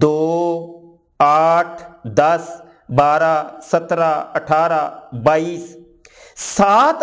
2, 8, 10, 12, 17, 18, 22 7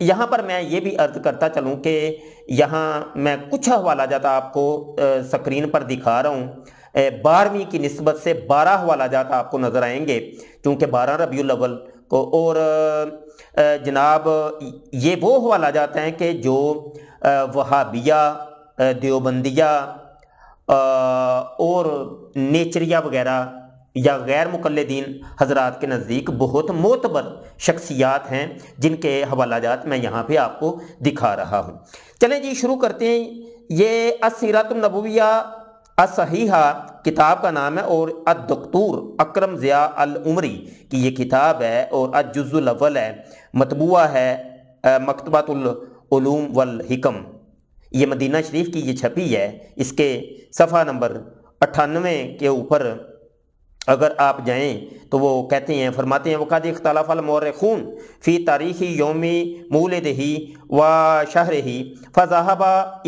یہاں پر میں یہ بھی عرض کرتا چلوں کہ یہاں میں کچھ حوالہ جات آپ کو سکرین پر دکھا رہا ہوں، 12ویں کی نسبت سے 12 حوالہ جات آپ کو نظر آئیں گے، چونکہ 12 ربیع الاول کو، اور جناب یہ وہ حوالہ جات ہیں کہ جو وہابیہ، دیوبندیہ اور نیچریہ وغیرہ یا غیر مقلدین حضرات کے نزدیک بہت معتبر شخصیات ہیں، جن کے حوالہ جات میں یہاں پہ آپ کو دکھا رہا ہوں۔ چلیں جی شروع کرتے ہیں۔ یہ السیرۃ النبویہ الصحیحہ کتاب کا نام ہے، اور الدکتور اکرم ضیاء العمری کی یہ کتاب ہے، اور الجزء الاول ہے، مطبوعہ ہے مکتبۃ العلوم والحکم، یہ مدینہ شریف کی یہ چھپی ہے۔ اس کے صفحہ نمبر 98 کے اوپر اگر آپ جائیں تو وہ کہتے ہیں، فرماتے ہیں وقد اختلف المؤرخون فی تاریخ یوم مولدہ و شہرہ فذهب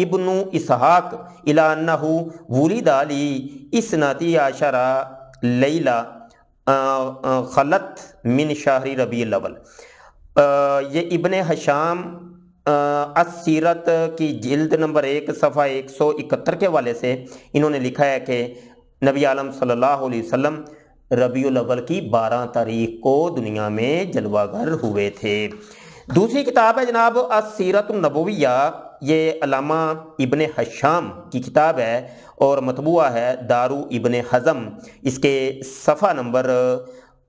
ابن اسحاق الی انہ ولد لاثنتی عشر لیلہ خلت من شہر ربیع الاول۔ یہ ابن حشام السیرت کی جلد نمبر 1 صفحہ 171 کے حوالے سے انہوں نے لکھا ہے کہ نبی عالم صلی اللہ علیہ وسلم ربیع الاول کی 12 تاریخ کو دنیا میں جلوہ گر ہوئے تھے۔ دوسری کتاب ہے جناب السیرۃ النبویہ، یہ علامہ ابن حشام کی کتاب ہے اور مطبوعہ ہے دارو ابن حزم۔ اس کے صفحہ نمبر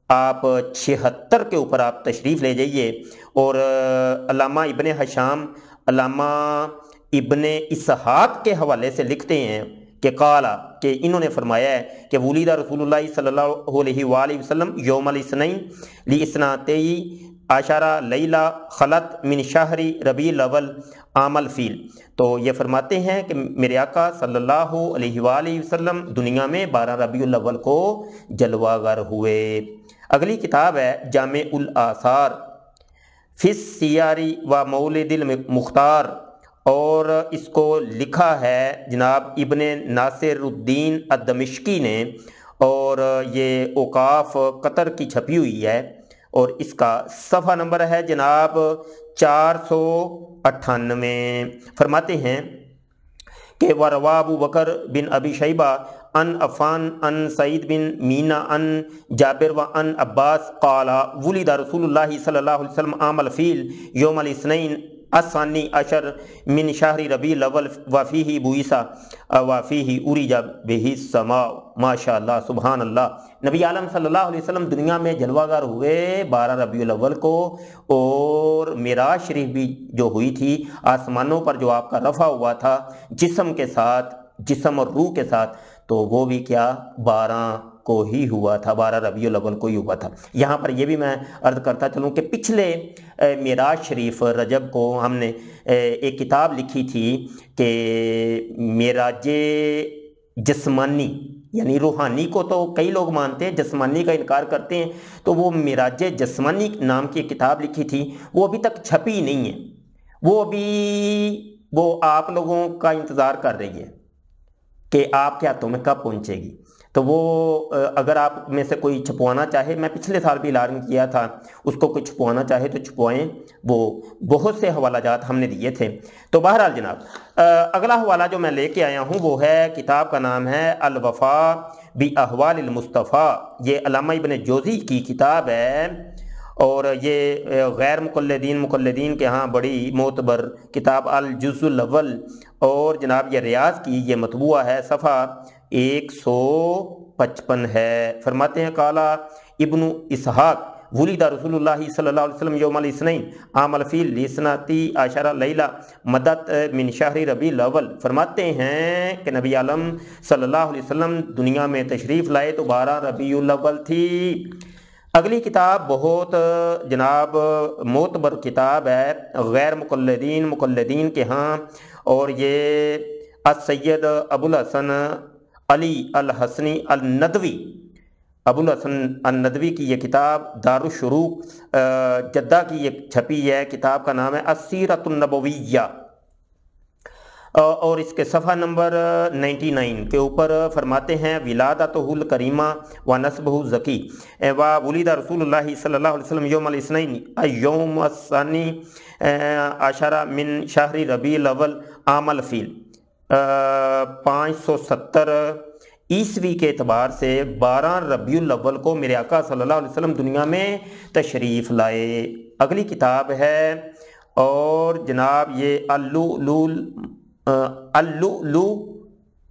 آپ 76 کے اوپر آپ تشریف لے جائیے، اور علامہ ابن حشام علامہ ابن اسحاق کے حوالے سے لکھتے ہیں کہ قالا، کہ انہوں نے فرمایا ہے کہ ولید رسول اللہ صلی اللہ علیہ وآلہ وسلم یوم الاثنین لاثنتی عشرہ لیلہ خلت من شہر ربیع الاول عام الفیل۔ تو یہ فرماتے ہیں کہ میرے آقا صلی اللہ علیہ وآلہ وسلم دنیا میں 12 ربیع الاول کو جلوہ گر ہوئے۔ اگلی کتاب ہے جامع الآثار فی السیار و مولد المختار، اور اس کو لکھا ہے جناب ابن ناصر الدین الدمشقی نے، اور یہ اوقاف قطر کی چھپی ہوئی ہے، اور اس کا صفحہ نمبر ہے جناب 498۔ فرماتے ہیں کہ وروا ابو بکر بن ابی شیبہ ان عفان ان سعید بن مینا ان جابر و ان عباس قال ولد رسول اللہ صلی اللہ علیہ وسلم عام الفیل یوم الاثنین الثانی عشر من شہر ربیع الاول وفیہ بوئیسا وفیہ عرج بہ السماء۔ ماشاء اللہ، سبحان اللہ، نبی عالم صلی اللہ علیہ وسلم دنیا میں جلوہ گر ہوئے 12 ربیع الاول کو، اور معراج شریف بھی جو ہوئی تھی، آسمانوں پر جو آپ کا رفع ہوا تھا جسم کے ساتھ، جسم اور روح کے ساتھ، تو وہ بھی کیا 12 کو ہی ہوا تھا، 12 ربیع الاول کو ہی ہوا تھا۔ یہاں پر یہ بھی میں عرض کرتا چلوں کہ پچھلے معراج شریف رجب کو ہم نے ایک کتاب لکھی تھی کہ معراج جسمانی، یعنی روحانی کو تو کئی لوگ مانتے ہیں، جسمانی کا انکار کرتے ہیں، تو وہ معراج جسمانی نام کی کتاب لکھی تھی، وہ ابھی تک چھپی نہیں ہے، وہ آپ لوگوں کا انتظار کر رہی ہے کہ آپ کے ہاتھوں میں کب پہنچے گی۔ تو وہ اگر آپ میں سے کوئی چھپوانا چاہے، میں پچھلے سال بھی اعلان کیا تھا، اس کو کوئی چھپوانا چاہے تو چھپوائیں، وہ بہت سے حوالہ جات ہم نے دیے تھے۔ تو بہرحال جناب اگلا حوالہ جو میں لے کے آیا ہوں وہ ہے، کتاب کا نام ہے الوفاء باحوال المصطفیٰ، یہ علامہ ابن جوزی کی کتاب ہے، اور یہ غیر مقلدین کے ہاں بڑی معتبر کتاب الجزء الاول، اور جناب یہ ریاض کی یہ مطبوعہ ہے، صفحہ 155 ہے۔ فرماتے ہیں قال ابن اسحاق ولد رسول اللہ صلی اللہ علیہ وسلم یوم الاثنین عام الفیل لاثنتی عشرہ لیلہ مدت من شہر ربیع الاول۔ فرماتے ہیں کہ نبی عالم صلی اللہ علیہ وسلم دنیا میں تشریف لائے تو 12 ربیع الاول تھی۔ اگلی کتاب بہت جناب معتبر کتاب ہے، غیر مقلدین کے ہاں، اور یہ السید ابو الحسن علی الحسنی الندوی، ابو الحسن الندوی کی یہ کتاب دارالشروق جدہ کی یہ چھپی ہے، کتاب کا نام ہے السیرۃ النبویہ۔ اور اس کے صفحہ نمبر 99 کے اوپر فرماتے ہیں ولادتہ کریمہ و نسبہ ذکی و ولد رسول اللہ صلی اللہ علیہ وسلم یوم الاثنین یوم الثانی عشرہ من شہر ربیع الاول عام الفیل 570 عیسوی کے اعتبار سے 12 ربیع الاول کو میرے آقا صلی اللہ علیہ وسلم دنیا میں تشریف لائے۔ اگلی کتاب ہے اور جناب یہ اللؤلؤ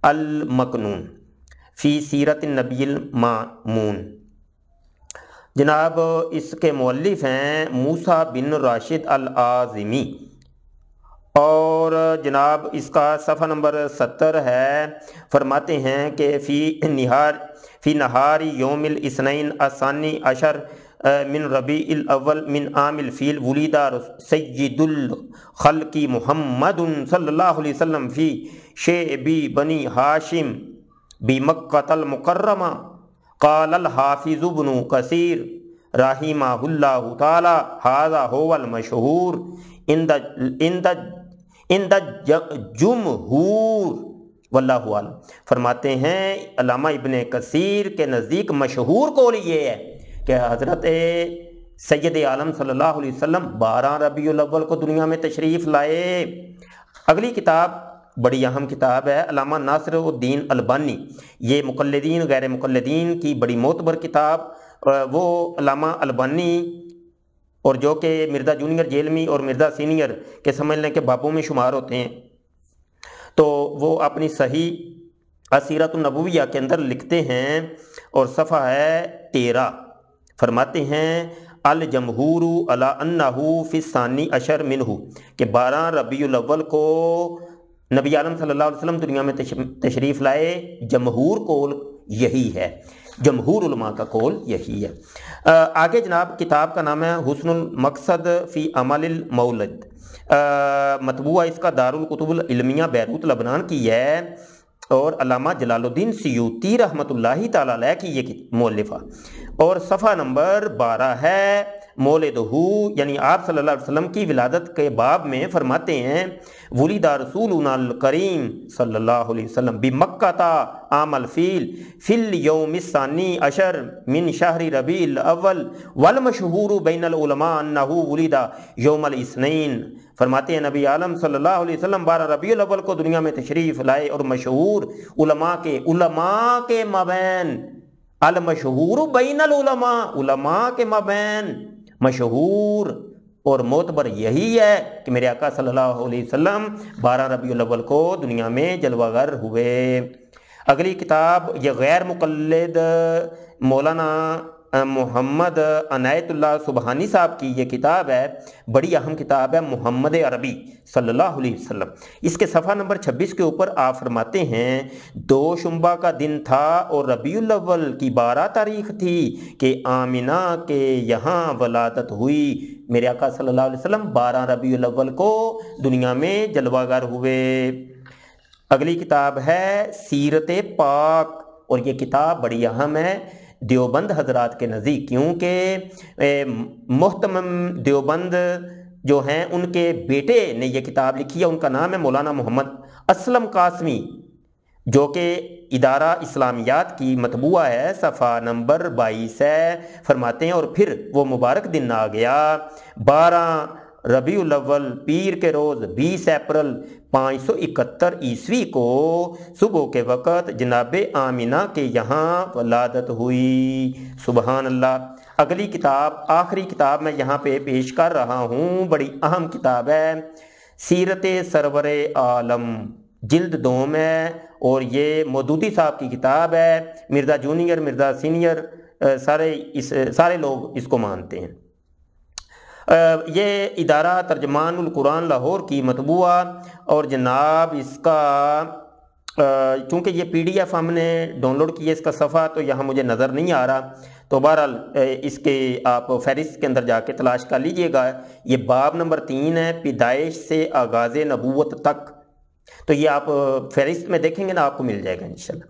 المکنون فی سیرت النبی المامون، جناب اس کے مؤلف ہیں موسیٰ بن راشد الاعظمی، اور جناب اس کا صفحہ نمبر 70 ہے۔ فرماتے ہیں کہ فی نہار یوم الاثنین الثانی عشر من ربیع الاول من عام الفیل ولد سید الخلق محمد صلی اللہ علیہ وسلم فی شعب بنی ہاشم بمکۃ المکرمہ۔ قال الحافظ ابن کثیر رحمہ اللہ تعالی ھذا ھو المشہور عند جمہور واللہ عالم۔ فرماتے ہیں علامہ ابن کثیر کے نزدیک مشہور قول یہ ہے کہ حضرت سید عالم صلی اللہ علیہ وسلم 12 ربیع الاول کو دنیا میں تشریف لائے۔ اگلی کتاب بڑی اہم کتاب ہے علامہ ناصر الدین البانی، یہ مقلدین غیر مقلدین کی بڑی معتبر کتاب، وہ علامہ البانی اور جو کہ مرزا جونیئر جیلمی اور مرزا سینئر کے سمجھ لیں کہ بابوں میں شمار ہوتے ہیں، تو وہ اپنی صحیح اسیرۃ النبویہ کے اندر لکھتے ہیں اور صفحہ ہے 13، فرماتے ہیں الجمہور علی انہ فی الثانی عشر منہ، کہ 12 ربیع الاول کو نبی عالم صلی اللہ علیہ وسلم دنیا میں تشریف لائے۔ جمہور قول یہی ہے، جمہور علماء کا قول یہی ہے۔ آگے جناب کتاب کا نام ہے حسن المقصد فی عمل المولد، مطبوعہ اس کا دارالکتب العلمیہ بیروت لبنان کی ہے، اور علامہ جلال الدین سیوطی رحمۃ اللہ تعالی علیہ کی یہ مؤلفہ، اور صفحہ نمبر 12 ہے مولدہ، یعنی آپ صلی اللہ علیہ وسلم کی ولادت کے باب میں فرماتے ہیں ولد رسولنا الکریم صلی اللہ علیہ وسلم بمکۃ عام الفیل فی الیوم الثانی عشر من شہر ربیع الاول والمشہور بین العلماء انہ ولد یوم الاثنین۔ فرماتے ہیں نبی عالم صلی اللہ علیہ وسلم 12 ربیع الاول کو دنیا میں تشریف لائے، اور مشہور علماء کے مابین، المشہور بین العلماء، علماء کے مابین مشہور اور معتبر یہی ہے کہ میرے آقا صلی اللہ علیہ وسلم 12 ربیع الاول کو دنیا میں جلوہ گر ہوئے۔ اگلی کتاب یہ غیر مقلد مولانا محمد عنایت اللہ سبحانی صاحب کی یہ کتاب ہے، بڑی اہم کتاب ہے محمد عربی صلی اللہ علیہ وسلم۔ اس کے صفحہ نمبر 26 کے اوپر آپ فرماتے ہیں 2 شنبہ کا دن تھا اور ربیع الاول کی 12 تاریخ تھی کہ آمنہ کے یہاں ولادت ہوئی۔ میرے آقا صلی اللہ علیہ وسلم 12 ربیع الاول کو دنیا میں جلوہ گر ہوئے۔ اگلی کتاب ہے سیرت پاک، اور یہ کتاب بڑی اہم ہے دیوبند حضرات کے نزدیک، کیونکہ محتمم دیوبند جو ہیں ان کے بیٹے نے یہ کتاب لکھی ہے، ان کا نام ہے مولانا محمد اسلم قاسمی، جو کہ ادارہ اسلامیات کی مطبوعہ ہے، صفحہ نمبر 22 ہے۔ فرماتے ہیں اور پھر وہ مبارک دن آ گیا 12 ربیع الاول پیر کے روز 20 اپریل 571 عیسوی کو صبح کے وقت جناب آمنہ کے یہاں ولادت ہوئی۔ سبحان اللہ۔ اگلی کتاب، آخری کتاب میں یہاں پہ پیش کر رہا ہوں، بڑی اہم کتاب ہے سیرت سرور عالم، جلد 2 ہے، اور یہ مودودی صاحب کی کتاب ہے۔ مرزا جونیئر، مرزا سینئر، سارے لوگ اس کو مانتے ہیں۔ یہ ادارہ ترجمان القرآن لاہور کی مطبوعہ، اور جناب اس کا چونکہ یہ PDF ہم نے ڈاؤن لوڈ کی ہے، اس کا صفحہ تو یہاں مجھے نظر نہیں آ رہا، تو بہرحال اس کے آپ فہرست کے اندر جا کے تلاش کر لیجئے گا۔ یہ باب نمبر 3 ہے، پیدائش سے آغاز نبوت تک، تو یہ آپ فہرست میں دیکھیں گے نا، آپ کو مل جائے گا انشاءاللہ۔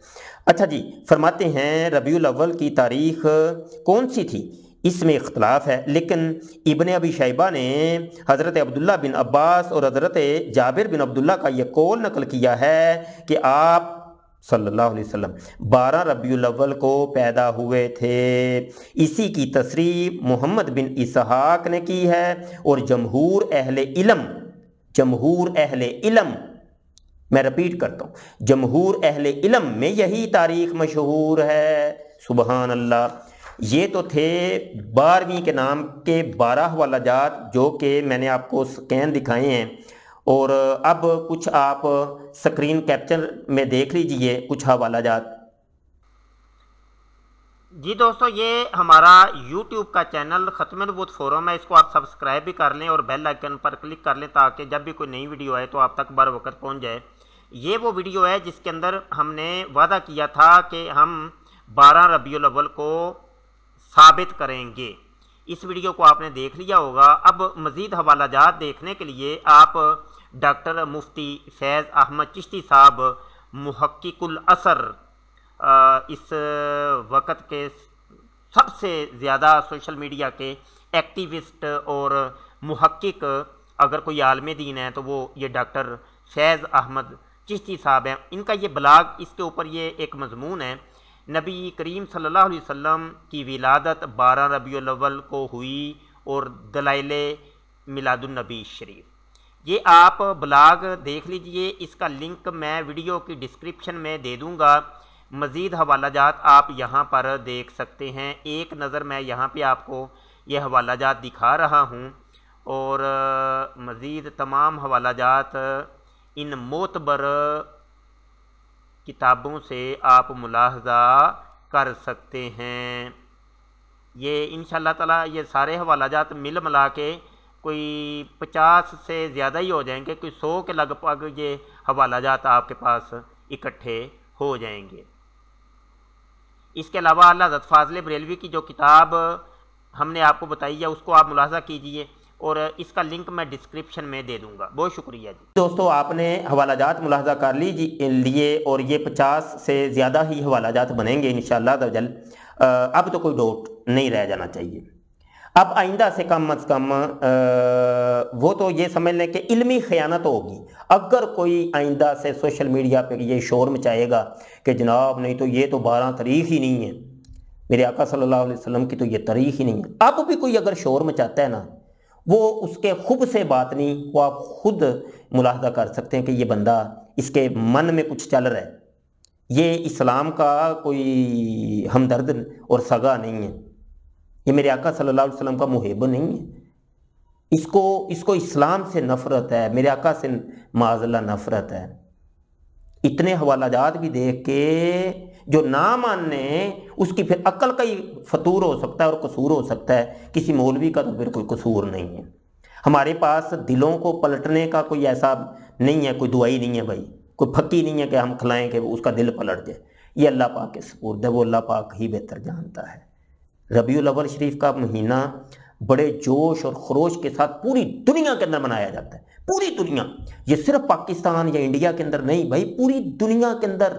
اچھا جی، فرماتے ہیں ربیع الاول کی تاریخ کون سی تھی؟ اس میں اختلاف ہے، لیکن ابن ابی شیبہ نے حضرت عبداللہ بن عباس اور حضرت جابر بن عبداللہ کا یہ قول نقل کیا ہے کہ آپ صلی اللہ علیہ وسلم 12 ربیع الاول کو پیدا ہوئے تھے۔ اسی کی تصریح محمد بن اسحاق نے کی ہے، اور جمہور اہل علم میں رپیٹ کرتا ہوں، جمہور اہل علم میں یہی تاریخ مشہور ہے۔ سبحان اللہ۔ یہ تو تھے 12ویں کے نام کے 12 حوالہ جات جو کہ میں نے آپ کو سکین دکھائے ہیں، اور اب کچھ آپ سکرین کیپچر میں دیکھ لیجئے کچھ حوالہ جات۔ جی دوستو، یہ ہمارا یوٹیوب کا چینل ختم نبوت فورم ہے، اس کو آپ سبسکرائب بھی کر لیں اور بیل آئیکن پر کلک کر لیں تاکہ جب بھی کوئی نئی ویڈیو آئے تو آپ تک بر وقت پہنچ جائے۔ یہ وہ ویڈیو ہے جس کے اندر ہم نے وعدہ کیا تھا کہ ہم 12 ربیع الاول کو ثابت کریں گے۔ اس ویڈیو کو آپ نے دیکھ لیا ہوگا۔ اب مزید حوالہ جات دیکھنے کے لیے آپ ڈاکٹر مفتی فیض احمد چشتی صاحب محقق الاثر، اس وقت کے سب سے زیادہ سوشل میڈیا کے ایکٹیوسٹ اور محقق اگر کوئی عالم دین ہے تو وہ یہ ڈاکٹر فیض احمد چشتی صاحب ہیں۔ ان کا یہ بلاگ، اس کے اوپر یہ ایک مضمون ہے، نبی کریم صلی اللہ علیہ وسلم کی ولادت 12 ربیع الاول کو ہوئی اور دلائل میلاد النبی شریف۔ یہ آپ بلاگ دیکھ لیجئے، اس کا لنک میں ویڈیو کی ڈسکرپشن میں دے دوں گا۔ مزید حوالہ جات آپ یہاں پر دیکھ سکتے ہیں۔ ایک نظر میں یہاں پہ آپ کو یہ حوالہ جات دکھا رہا ہوں، اور مزید تمام حوالہ جات ان معتبر کتابوں سے آپ ملاحظہ کر سکتے ہیں۔ یہ انشاءاللہ تعالی یہ سارے حوالہ جات مل ملا کے کوئی 50 سے زیادہ ہی ہو جائیں گے، کوئی 100 کے لگ بھگ یہ حوالہ جات آپ کے پاس اکٹھے ہو جائیں گے۔ اس کے علاوہ اللہ حضرت فاضل بریلوی کی جو کتاب ہم نے آپ کو بتائی ہے اس کو آپ ملاحظہ کیجئے، اور اس کا لنک میں ڈسکرپشن میں دے دوں گا۔ بہت شکریہ جی دوستو، آپ نے حوالہ جات ملاحظہ کر لیے، اور یہ 50 سے زیادہ ہی حوالہ جات بنیں گے انشاءاللہ تعالی۔ اب تو کوئی ڈاؤٹ نہیں رہ جانا چاہیے۔ اب آئندہ سے کم از کم وہ تو یہ سمجھ لیں کہ علمی خیانت ہوگی اگر کوئی آئندہ سے سوشل میڈیا پہ یہ شور مچائے گا کہ جناب نہیں تو یہ تو 12 تاریخ ہی نہیں ہے، میرے آقا صلی اللہ علیہ وسلم کی تو یہ تاریخ ہی نہیں ہے۔ اب بھی کوئی اگر شور مچاتا ہے نا، وہ اس کے خوب سے بات نہیں، وہ آپ خود ملاحظہ کر سکتے ہیں کہ یہ بندہ اس کے من میں کچھ چل رہا ہے، یہ اسلام کا کوئی ہمدرد اور سگا نہیں ہے، یہ میرے آقا صلی اللہ علیہ وسلم کا محب نہیں ہے، اس کو اسلام سے نفرت ہے، میرے آقا سے معاذ اللہ نفرت ہے۔ اتنے حوالہ جات بھی دیکھ کے جو نہ ماننے، اس کی پھر عقل کا ہی فطور ہو سکتا ہے اور قصور ہو سکتا ہے، کسی مولوی کا تو پھر کوئی قصور نہیں ہے۔ ہمارے پاس دلوں کو پلٹنے کا کوئی ایسا نہیں ہے، کوئی دعائی نہیں ہے بھائی، کوئی پھکی نہیں ہے کہ ہم کھلائیں کہ اس کا دل پلٹ جائے۔ یہ اللہ پاک کے سپرد ہے، وہ اللہ پاک ہی بہتر جانتا ہے۔ ربیع الاول شریف کا مہینہ بڑے جوش اور خروش کے ساتھ پوری دنیا کے اندر منایا جاتا ہے، پوری دنیا، یہ صرف پاکستان یا انڈیا کے اندر نہیں بھائی، پوری دنیا کے اندر،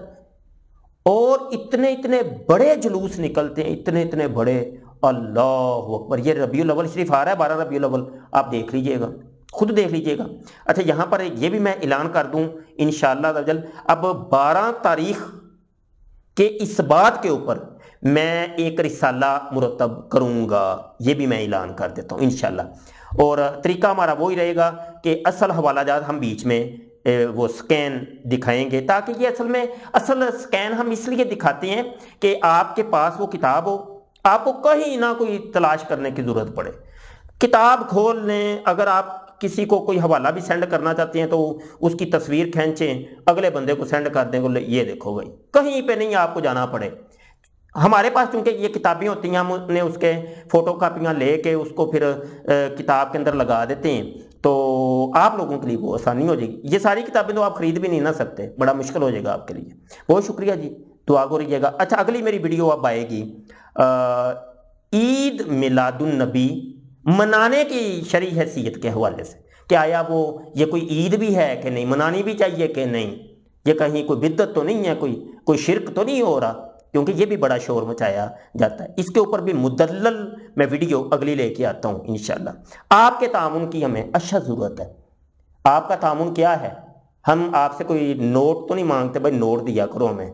اور اتنے بڑے جلوس نکلتے ہیں، اتنے بڑے، اللہ اکبر۔ یہ ربیع الاول شریف آ رہا ہے 12 ربیع الاول، آپ دیکھ لیجئے گا، خود دیکھ لیجئے گا۔ اچھا، یہاں پر یہ بھی میں اعلان کر دوں انشاءاللہ تعالی، اب 12 تاریخ کے اس بات کے اوپر میں ایک رسالہ مرتب کروں گا، یہ بھی میں اعلان کر دیتا ہوں انشاءاللہ۔ اور طریقہ ہمارا وہی رہے گا کہ اصل حوالہ جات ہم بیچ میں وہ سکین دکھائیں گے، تاکہ یہ اصل سکین ہم اس لیے دکھاتے ہیں کہ آپ کے پاس وہ کتاب ہو، آپ کو کہیں نہ کوئی تلاش کرنے کی ضرورت پڑے، کتاب کھول لیں۔ اگر آپ کسی کو کوئی حوالہ بھی سینڈ کرنا چاہتے ہیں تو اس کی تصویر کھینچیں، اگلے بندے کو سینڈ کر دیں، یہ دیکھو بھائی، کہیں پہ نہیں آپ کو جانا پڑے۔ ہمارے پاس چونکہ یہ کتابیں ہوتی ہیں، ہم نے اس کے فوٹو کاپیاں لے کے اس کو پھر کتاب کے اندر لگا دیتے ہیں، تو آپ لوگوں کے لیے وہ آسانی ہو جائے گی۔ یہ ساری کتابیں تو آپ خرید بھی نہیں نہ سکتے، بڑا مشکل ہو جائے گا آپ کے لیے۔ بہت شکریہ جی، دعا گو رہیے گا۔ اچھا، اگلی میری ویڈیو اب آئے گی عید میلاد النبی منانے کی شرعی حیثیت کے حوالے سے، کہ آیا یہ کوئی عید بھی ہے کہ نہیں، منانی بھی چاہیے کہ نہیں، یہ کہیں کوئی بدعت تو نہیں ہے، کوئی شرک تو نہیں ہو رہا، کیونکہ یہ بھی بڑا شور مچایا جاتا ہے. اس کے اوپر بھی مدلل میں ویڈیو اگلی لے کے آتا ہوں انشاءاللہ. آپ کے تعاون کی ہمیں اشد ضرورت ہے. آپ کا تعاون کیا ہے؟ ہم آپ سے کوئی نوٹ تو نہیں مانگتے بھائی نوٹ دیا کرو ہمیں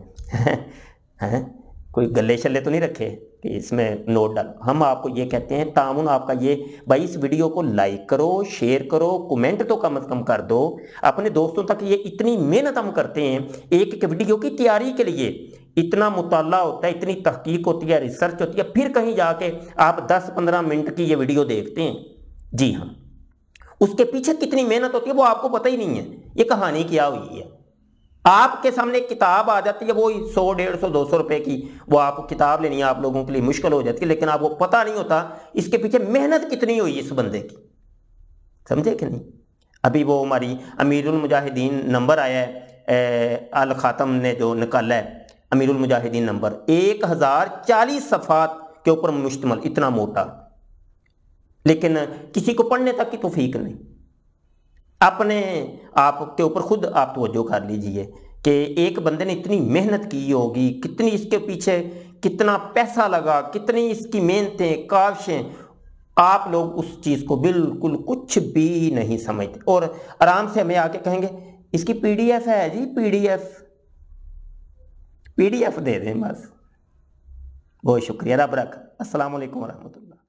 کوئی گلے شلے تو نہیں رکھے کہ اس میں نوٹ ڈالو. ہم آپ کو یہ کہتے ہیں تعاون آپ کا یہ بھائی اس ویڈیو کو لائک کرو، شیئر کرو، کومنٹ تو کم از کم کر دو اپنے دوستوں تک. یہ اتنی محنت ہم کرتے ہیں ایک ایک ویڈیو کی تیاری کے لیے، اتنا مطالعہ ہوتا ہے، اتنی تحقیق ہوتی ہے، ریسرچ ہوتی ہے، پھر کہیں جا کے آپ 10-15 منٹ کی یہ ویڈیو دیکھتے ہیں. جی ہاں، اس کے پیچھے کتنی محنت ہوتی ہے وہ آپ کو پتہ ہی نہیں ہے. یہ کہانی کیا ہوئی ہے؟ آپ کے سامنے ایک کتاب آ جاتی ہے وہی 100 150 200 روپے کی، وہ آپ کو کتاب لینی ہے آپ لوگوں کے لیے مشکل ہو جاتی ہے، لیکن آپ کو پتہ نہیں ہوتا اس کے پیچھے محنت کتنی ہوئی اس بندے کی. سمجھے کہ نہیں؟ ابھی وہ ہماری امیر المجاہدین نمبر آیا ہے، الخاتم نے جو نکالا ہے امیر المجاہدین نمبر 1040 صفحات کے اوپر مشتمل، اتنا موٹا، لیکن کسی کو پڑھنے تک کی توفیق نہیں. اپنے آپ کے اوپر خود آپ توجہ کر لیجئے کہ ایک بندے نے اتنی محنت کی ہوگی، کتنی اس کے پیچھے کتنا پیسہ لگا، کتنی اس کی محنتیں کاوشیں. آپ لوگ اس چیز کو بالکل کچھ بھی نہیں سمجھتے اور آرام سے ہمیں آ کے کہیں گے اس کی پی ڈی ایف ہے جی، پی ڈی ایف دے دیں بس. بہت شکریہ، رب رکھ. السلام علیکم ورحمۃ اللہ.